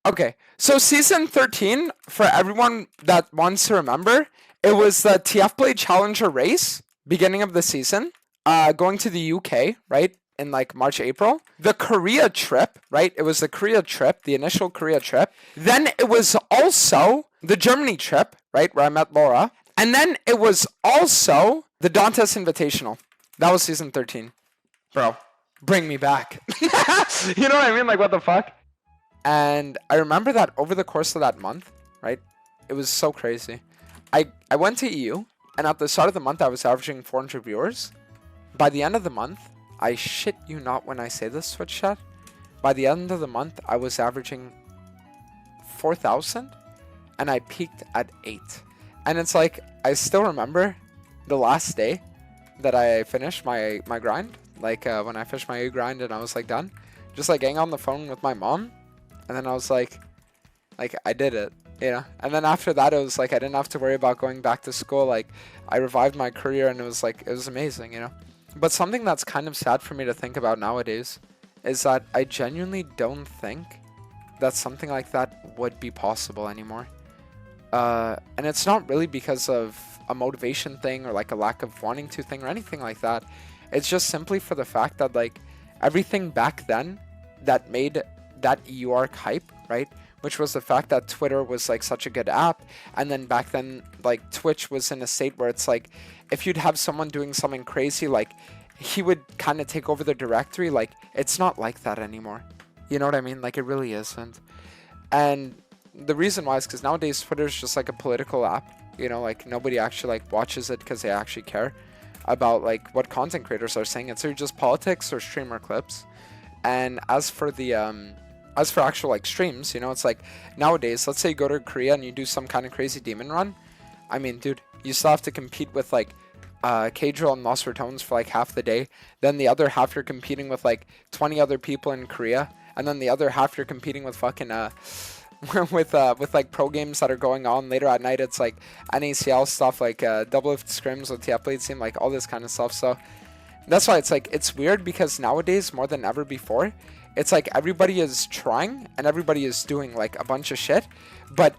Okay, so season 13, for everyone that wants to remember, it was the TF Blade Challenger race, beginning of the season, going to the UK, right? In like March, April. The Korea trip, right? It was the Korea trip, the initial Korea trip. Then it was also the Germany trip, right? Where I met Laura. And then it was also the Dantes Invitational. That was season 13. Bro, bring me back. You know what I mean? Like, what the fuck? And I remember that over the course of that month, right? It was so crazy. I went to EU, and at the start of the month, I was averaging 400 viewers. By the end of the month, I shit you not when I say this, Twitch chat. By the end of the month, I was averaging 4,000, and I peaked at 8. And it's like, I still remember the last day that I finished my grind. Like, when I finished my EU grind and I was, like, done. Just, like, getting on the phone with my mom. And then I was like, I did it, you know? And then after that, it was like, I didn't have to worry about going back to school. Like, I revived my career, and it was like, it was amazing, you know? But something that's kind of sad for me to think about nowadays is that I genuinely don't think that something like that would be possible anymore. And it's not really because of a motivation thing or like a lack of wanting to thing or anything like that. It's just simply for the fact that like everything back then that made that EU arc hype, right? Which was the fact that Twitter was like such a good app, and then back then like Twitch was in a state where it's like if you'd have someone doing something crazy, like he would kind of take over the directory. Like it's not like that anymore. You know what I mean? Like it really isn't. And the reason why is because nowadays Twitter is just like a political app. You know, like nobody actually like watches it because they actually care about like what content creators are saying. It's either just politics or streamer clips. And as for actual like streams, you know, it's like nowadays, let's say you go to Korea and you do some kind of crazy demon run. I mean, dude, you still have to compete with like K-Drill and Lost Tones for like half the day. Then the other half you're competing with like 20 other people in Korea. And then the other half you're competing with fucking with like pro games that are going on later at night. It's like NACL stuff, like double scrims with TF Blade team, like all this kind of stuff. So that's why it's like it's weird because nowadays more than ever before, it's like everybody is trying and everybody is doing like a bunch of shit, but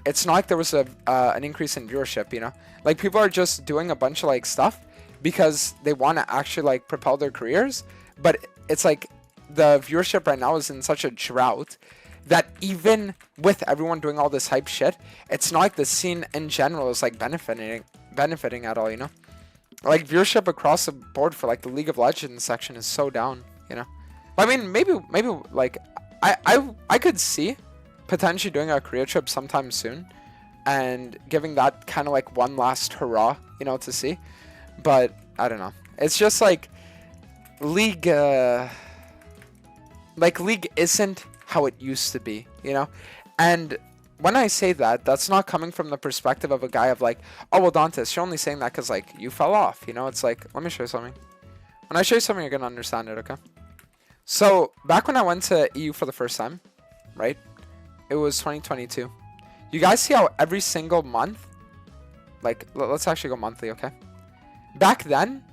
it's not like there was an increase in viewership, you know? Like people are just doing a bunch of like stuff because they want to actually like propel their careers, but it's like the viewership right now is in such a drought that even with everyone doing all this hype shit, it's not like the scene in general is like benefiting at all, you know? Like viewership across the board for like the League of Legends section is so down, you know? I mean, maybe like I could see potentially doing a career trip sometime soon and giving that kind of like one last hurrah, you know, to see. But I don't know. It's just like League isn't how it used to be, you know? And when I say that, that's not coming from the perspective of a guy of like, oh, well, Dantes, you're only saying that because, like, you fell off, you know? It's like, let me show you something. When I show you something, you're going to understand it, okay? So, back when I went to EU for the first time, right? It was 2022. You guys see how every single month, like, let's actually go monthly, okay? Back then,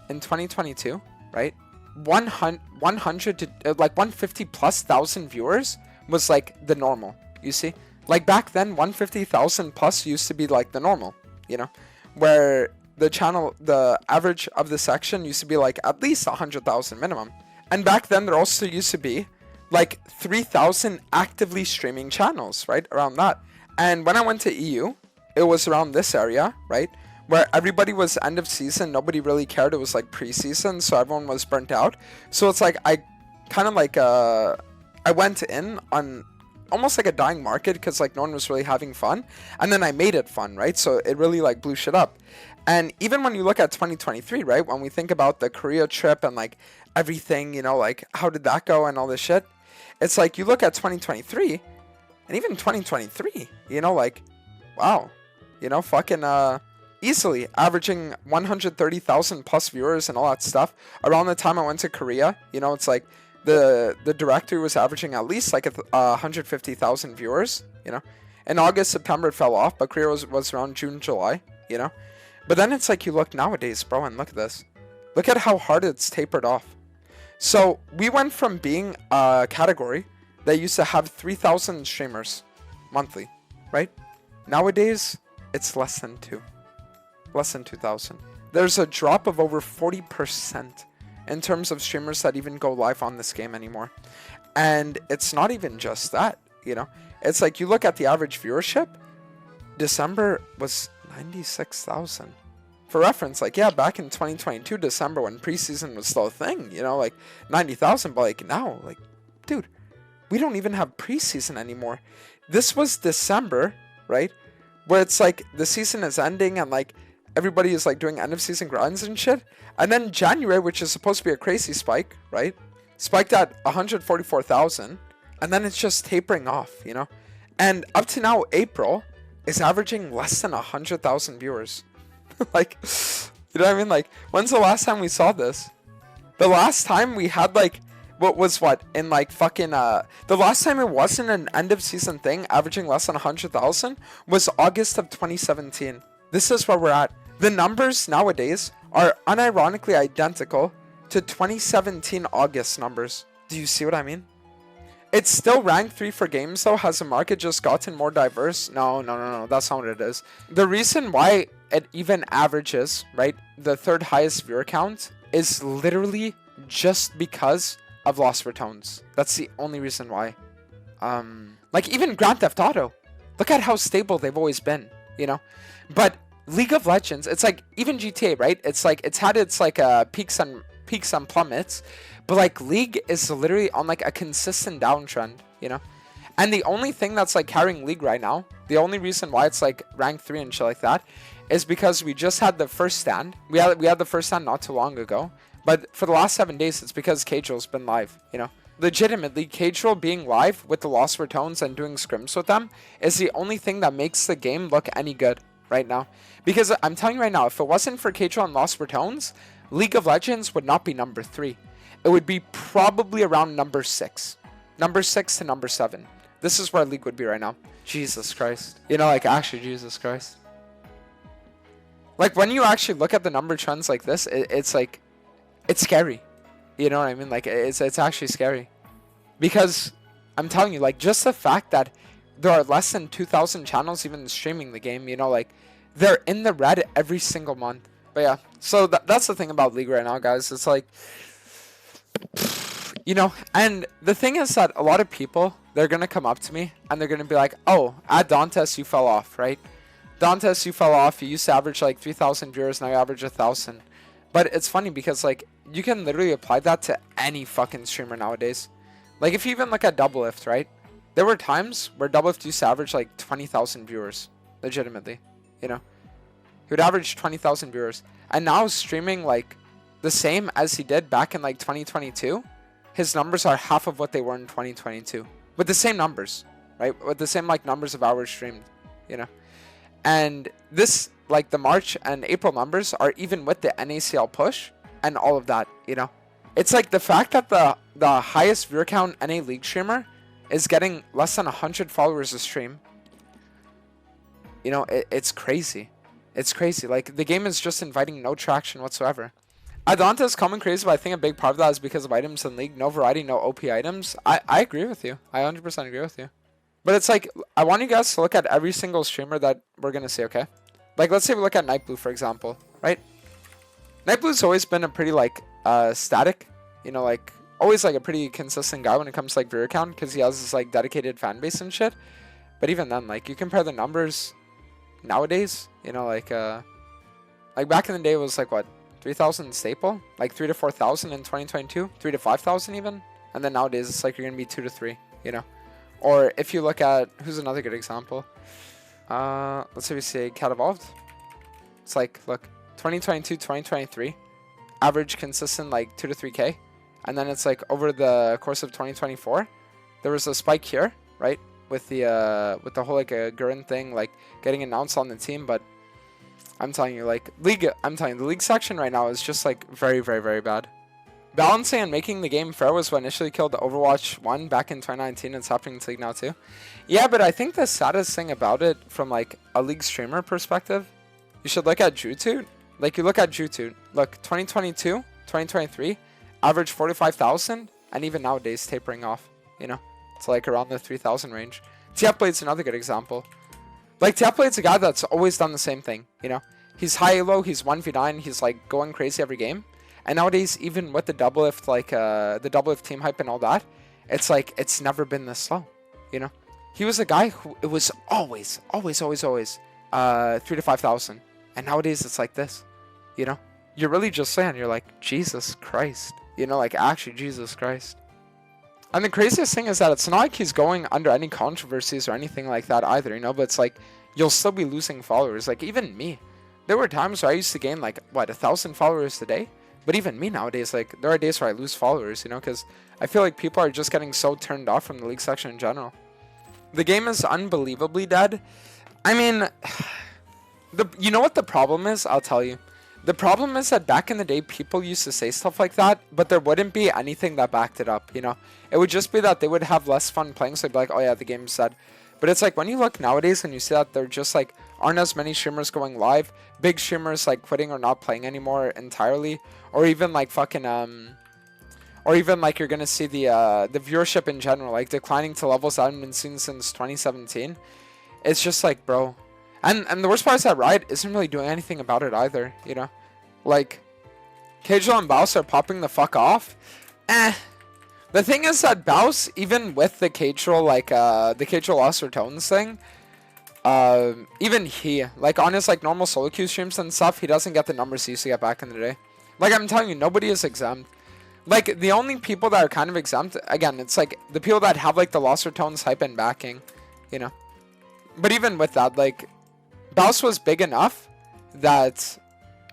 in 2022, right? 100 to, like, 150 plus thousand viewers was, like, the normal, you see? Like back then, 150,000 plus used to be like the normal, you know, where the average of the section used to be like at least 100,000 minimum. And back then, there also used to be like 3,000 actively streaming channels, right? Around that. And when I went to EU, it was around this area, right? Where everybody was end of season. Nobody really cared. It was like pre-season. So everyone was burnt out. So it's like I kind of like I went in on almost like a dying market because like no one was really having fun, and then I made it fun, right? So it really like blew shit up. And even when you look at 2023, right, when we think about the Korea trip and like everything, you know, like how did that go and all this shit, it's like you look at 2023 and even 2023, you know, like wow, you know, fucking easily averaging 130,000 plus viewers and all that stuff. Around the time I went to Korea, you know, it's like the directory was averaging at least like 150,000 viewers, you know. In August, September it fell off, but Korea was around June, July, you know. But then it's like you look nowadays, bro, and look at this. Look at how hard it's tapered off. So we went from being a category that used to have 3,000 streamers monthly, right? Nowadays, it's less than 2,000. There's a drop of over 40% in terms of streamers that even go live on this game anymore. And it's not even just that, you know. It's like you look at the average viewership, December was 96,000. For reference, like, yeah, back in 2022, December, when preseason was still a thing, you know, like 90,000, but like now, like, dude, we don't even have preseason anymore. This was December, right? Where it's like the season is ending and like everybody is like doing end of season grinds and shit. And then January, which is supposed to be a crazy spike, right? Spiked at 144,000. And then it's just tapering off, you know? And up to now, April is averaging less than 100,000 viewers. Like, you know what I mean? Like, when's the last time we saw this? The last time we had like, in like fucking, the last time it wasn't an end of season thing, averaging less than 100,000, was August of 2017. This is where we're at. The numbers nowadays are unironically identical to 2017 August numbers. Do you see what I mean? It's still ranked 3 for games though. Has the market just gotten more diverse? No. That's not what it is. The reason why it even averages, right, the 3rd highest viewer count is literally just because of lost returns. That's the only reason why. Like even Grand Theft Auto, look at how stable they've always been, you know. But League of Legends, it's like even GTA, right? It's like it's had its like peaks and plummets, but like League is literally on like a consistent downtrend, you know. And the only thing that's like carrying League right now, the only reason why it's like ranked 3 and shit like that, is because we just had the first stand. We had the first stand not too long ago. But for the last 7 days, it's because Casual's been live, you know. Legitimately, Casual being live with the Lost Retones and doing scrims with them is the only thing that makes the game look any good right now. Because I'm telling you right now, if it wasn't for Casual and Lost Retones, League of Legends would not be number 3. It would be probably around number 6. Number 6 to number 7. This is where League would be right now. Jesus Christ. You know, like, actually, Jesus Christ. Like, when you actually look at the number trends like this, it's like, it's scary. You know what I mean? Like, it's actually scary. Because, I'm telling you, like, just the fact that there are less than 2,000 channels even streaming the game, you know, like, they're in the red every single month. But yeah, so that's the thing about League right now, guys. It's like, you know, and the thing is that a lot of people, they're going to come up to me and they're going to be like, oh, at Dantes, you fell off, right? Dantes, you fell off. You used to average like 3,000 viewers, now you average 1,000. But it's funny because, like, you can literally apply that to any fucking streamer nowadays. Like, if you even look at Doublelift, right? There were times where Doublelift used to average like 20,000 viewers, legitimately, you know? He would average 20,000 viewers. And now streaming like the same as he did back in like 2022, his numbers are half of what they were in 2022. With the same numbers, right? With the same like numbers of hours streamed, you know? And this, like the March and April numbers are even with the NACL push and all of that, you know? It's like the fact that the highest viewer count NA League streamer is getting less than 100 followers a stream. You know, it's crazy. It's crazy. Like, the game is just inviting no traction whatsoever. Adante is coming crazy, but I think a big part of that is because of items in League. No variety, no OP items. I agree with you. I 100% agree with you. But it's like, I want you guys to look at every single streamer that we're going to see, okay? Like, let's say we look at Nightblue, for example, right? Nightblue's always been a pretty, like, static, you know, like, always, like, a pretty consistent guy when it comes to, like, viewer count, because he has this, like, dedicated fan base and shit. But even then, like, you compare the numbers nowadays, you know, like back in the day it was, like, what, 3,000 staple? Like, 3 to 4,000 in 2022? 3 to 5,000 even? And then nowadays, it's like you're going to be 2 to 3, you know? Or if you look at, who's another good example? Let's say we say Cat Evolved. It's like, look, 2022, 2023, average consistent like 2 to 3K. And then it's like over the course of 2024, there was a spike here, right? With the whole like Gurren thing, like getting announced on the team. But I'm telling you, like the league section right now is just like very, very, very bad. Balancing and making the game fair was what initially killed Overwatch 1 back in 2019. It's happening to League now too. Yeah, but I think the saddest thing about it from like a League streamer perspective, you should look at Jutsu. Like you look at Jutsu. Look, 2022, 2023, average 45,000, and even nowadays tapering off, you know? to like around the 3,000 range. TF Blade's another good example. Like TF Blade's a guy that's always done the same thing, you know. He's high elo, he's 1v9, he's like going crazy every game. And nowadays, even with the doublelift, like the doublelift team hype and all that, it's like it's never been this low, you know. He was a guy who it was always 3 to 5,000, and nowadays it's like this, you know. You're really just saying, you're like, Jesus Christ, you know, like actually Jesus Christ. And the craziest thing is that it's not like he's going under any controversies or anything like that either, you know. But it's like you'll still be losing followers. Like even me, there were times where I used to gain like what 1,000 followers a day. But even me nowadays, like there are days where I lose followers, you know, because I feel like people are just getting so turned off from the league section in general. The game is unbelievably dead. I mean, you know what the problem is? I'll tell you. The problem is that back in the day, people used to say stuff like that, but there wouldn't be anything that backed it up, you know? It would just be that they would have less fun playing, so they'd be like, oh yeah, the game's dead. But it's like, when you look nowadays and you see that there just like aren't as many streamers going live, big streamers like quitting or not playing anymore entirely, or even like fucking, or even like you're gonna see the viewership in general, like declining to levels that haven't been seen since 2017. It's just like, bro. And the worst part is that Riot isn't really doing anything about it either, you know? Like, Casual and Baus are popping the fuck off. The thing is that Baus, even with the Casual, like, the Casual lost their tones thing, even he, like, on his, like, normal solo queue streams and stuff, he doesn't get the numbers he used to get back in the day. Like, I'm telling you, nobody is exempt. Like, the only people that are kind of exempt, again, it's, like, the people that have, like, the lost their tones hype and backing, you know? But even with that, like, Baus was big enough that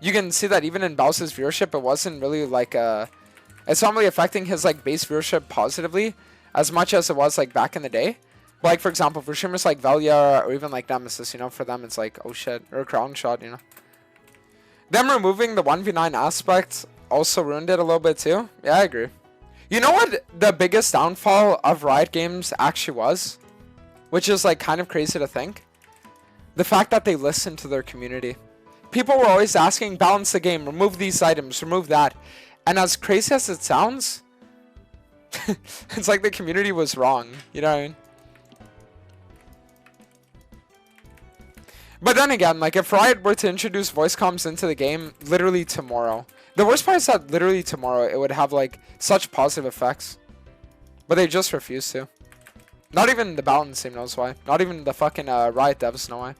you can see that even in Baus's viewership, it wasn't really like it's not really affecting his like base viewership positively as much as it was like back in the day. But, like for example, for streamers like Velia or even like Nemesis, you know, for them it's like, oh shit, or Crown Shot, you know. Them removing the 1v9 aspect also ruined it a little bit too. Yeah, I agree. You know what the biggest downfall of Riot Games actually was? Which is like kind of crazy to think. The fact that they listened to their community. People were always asking, balance the game, remove these items, remove that. And as crazy as it sounds, it's like the community was wrong. You know what I mean? But then again, like if Riot were to introduce voice comms into the game literally tomorrow. The worst part is that literally tomorrow it would have like such positive effects. But they just refuse to. Not even the balance team knows why. Not even the fucking Riot devs know why.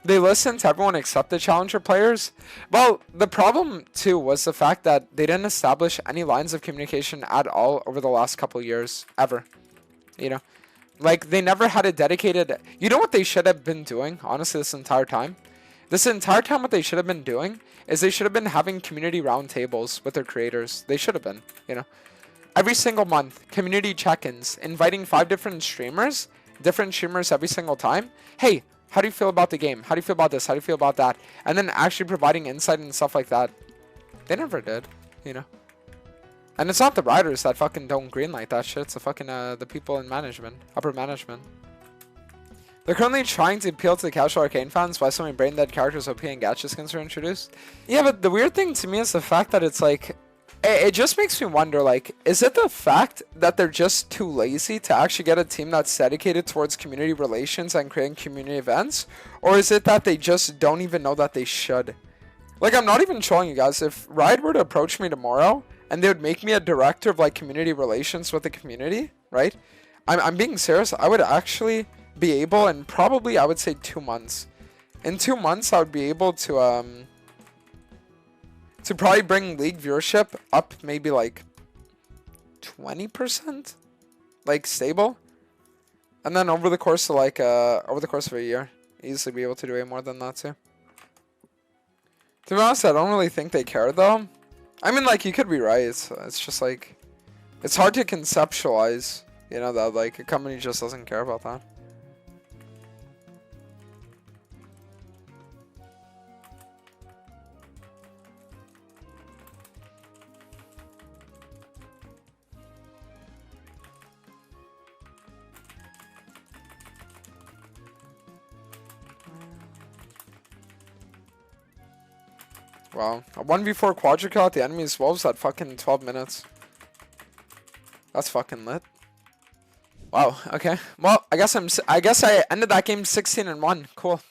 They listened to everyone except the challenger players. Well, the problem too was the fact that they didn't establish any lines of communication at all over the last couple years. Ever. You know? Like, they never had a dedicated... You know what they should have been doing, honestly, this entire time? This entire time what they should have been doing is they should have been having community roundtables with their creators. They should have been, you know? Every single month, community check-ins, inviting 5 different streamers every single time. Hey, how do you feel about the game? How do you feel about this? How do you feel about that? And then actually providing insight and stuff like that. They never did, you know. And it's not the writers that fucking don't greenlight that shit. It's the fucking the people in management, upper management. They're currently trying to appeal to the casual arcane fans by so many brain dead characters OP and gacha skins are introduced. Yeah, but the weird thing to me is the fact that it's like, it just makes me wonder, like, is it the fact that they're just too lazy to actually get a team that's dedicated towards community relations and creating community events? Or is it that they just don't even know that they should? Like, I'm not even trolling you guys. If Riot were to approach me tomorrow and they would make me a director of, like, community relations with the community, right? I'm being serious. I would actually be able, in probably, I would say 2 months. In 2 months, I would be able to probably bring league viewership up maybe like 20%, like stable, and then over the course of like a year, easily be able to do way more than that too. To be honest, I don't really think they care though. I mean, like, you could be right. It's just like, it's hard to conceptualize, you know, that like a company just doesn't care about that. Wow, a 1v4 quadra-kill at the enemy's wolves at fucking 12 minutes. That's fucking lit. Wow. Okay. Well, I guess I ended that game 16-1. Cool.